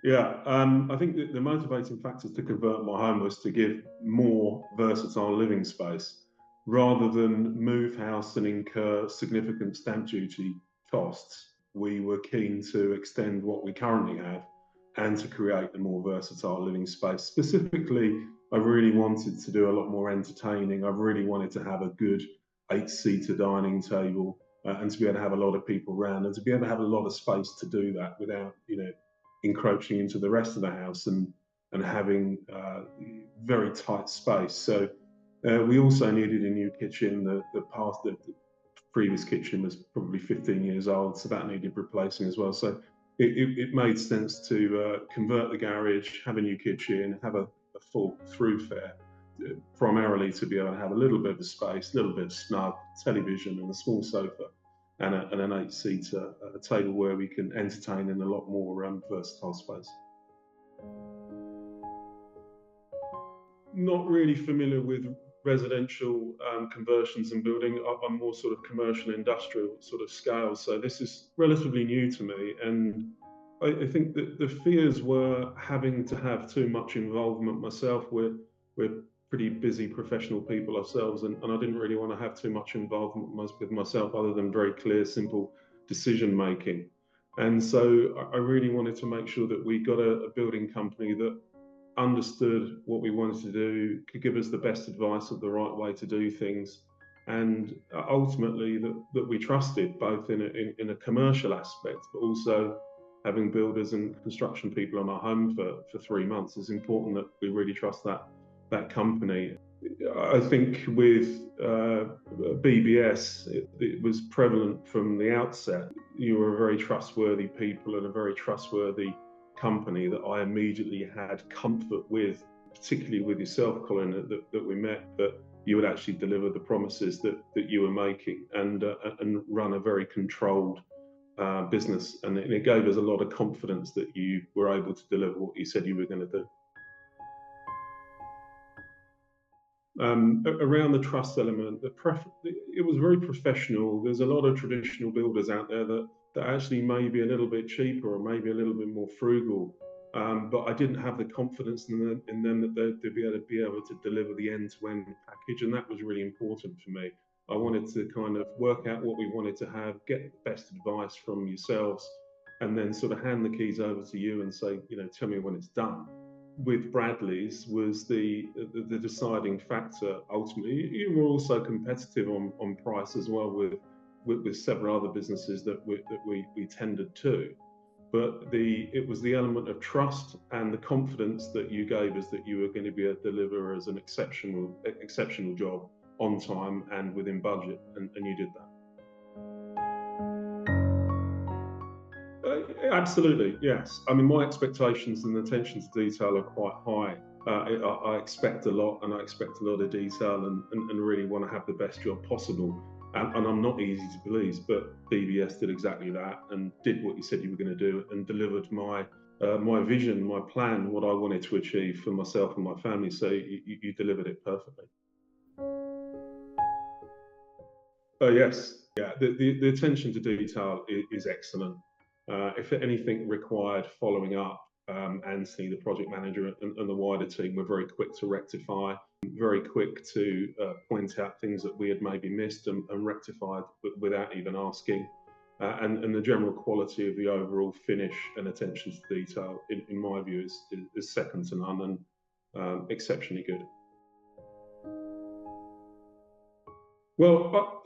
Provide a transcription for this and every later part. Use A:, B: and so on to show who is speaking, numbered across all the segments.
A: Yeah, I think that the motivating factors to convert my home was to give more versatile living space rather than move house and incur significant stamp duty costs. We were keen to extend what we currently have and to create a more versatile living space. Specifically, I really wanted to do a lot more entertaining. I really wanted to have a good eight-seater dining table and to be able to have a lot of people around and to be able to have a lot of space to do that without, encroaching into the rest of the house and having very tight space. So we also needed a new kitchen. The previous kitchen was probably 15 years old, so that needed replacing as well. So it made sense to convert the garage, have a new kitchen, have a full thoroughfare, primarily to be able to have a little bit of space, a little bit of snug television and a small sofa and an eight-seater table where we can entertain in a lot more versatile space. Not really familiar with residential conversions and building. I'm more sort of commercial industrial sort of scale, so this is relatively new to me. And I think that the fears were having to have too much involvement myself. We're pretty busy professional people ourselves, and I didn't really want to have too much involvement with myself other than very clear, simple decision making. And so I really wanted to make sure that we got a building company that understood what we wanted to do, could give us the best advice of the right way to do things, and ultimately that we trusted both in a commercial aspect, but also having builders and construction people on our home for 3 months is important that we really trust that company. I think with BBS, it was prevalent from the outset. You were a very trustworthy people and a very trustworthy company that I immediately had comfort with, particularly with yourself, Colin, that we met, that you would actually deliver the promises that you were making and run a very controlled business. And it gave us a lot of confidence that you were able to deliver what you said you were going to do. Around the trust element, it was very professional. There's a lot of traditional builders out there that actually may be a little bit cheaper or maybe a little bit more frugal, but I didn't have the confidence in them that they'd be able to deliver the end-to-end package, and that was really important for me. I wanted to kind of work out what we wanted to have, get the best advice from yourselves, and then sort of hand the keys over to you and say, tell me when it's done. With Bradley's was the deciding factor. Ultimately, you were also competitive on price as well with several other businesses that we tendered to. But it was the element of trust and the confidence that you gave us that you were going to be able to deliver as an exceptional job on time and within budget, and you did that. Absolutely, yes. I mean, my expectations and attention to detail are quite high. I expect a lot, and I expect a lot of detail, and really want to have the best job possible. And I'm not easy to please, but BBS did exactly that and did what you said you were going to do and delivered my vision, my plan, what I wanted to achieve for myself and my family. So you delivered it perfectly. Yes, yeah. The attention to detail is excellent. If anything required following up, Anthony, the project manager, and the wider team were very quick to rectify, very quick to point out things that we had maybe missed and rectified without even asking. And the general quality of the overall finish and attention to detail, in my view, is second to none and exceptionally good. Well,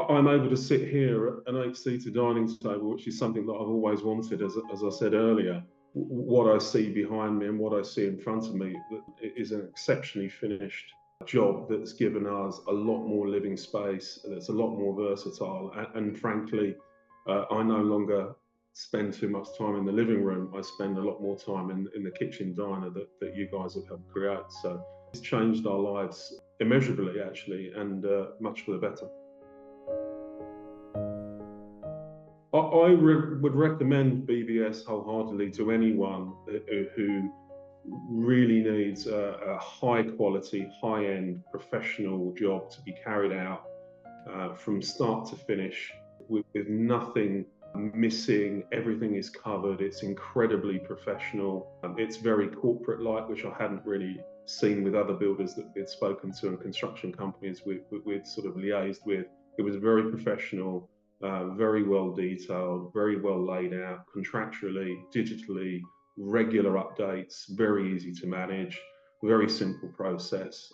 A: I'm able to sit here at an eight-seater dining table, which is something that I've always wanted, as I said earlier. What I see behind me and what I see in front of me is an exceptionally finished job that's given us a lot more living space, that's a lot more versatile. And frankly, I no longer spend too much time in the living room. I spend a lot more time in the kitchen diner that you guys have helped create. So it's changed our lives immeasurably, actually, and much for the better. I would recommend BBS wholeheartedly to anyone who really needs a high quality, high end professional job to be carried out from start to finish with nothing missing. Everything is covered. It's incredibly professional. It's very corporate-like, which I hadn't really seen with other builders that we'd spoken to and construction companies we'd sort of liaised with. It was very professional, very well detailed, very well laid out, contractually, digitally, regular updates, very easy to manage, very simple process.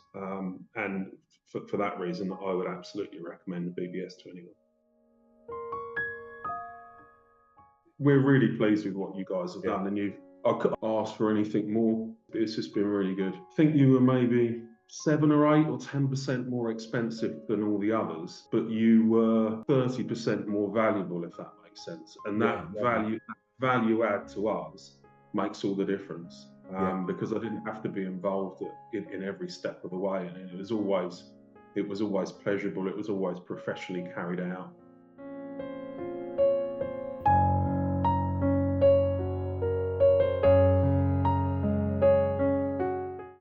A: And for that reason, I would absolutely recommend BBS to anyone. We're really pleased with what you guys have done, and I couldn't ask for anything more. It's just been really good. I think you were maybe 7 or 8 or 10% more expensive than all the others, but you were 30% more valuable, if that makes sense. And that value add to us makes all the difference, because I didn't have to be involved in every step of the way, and it was always pleasurable. It was always professionally carried out.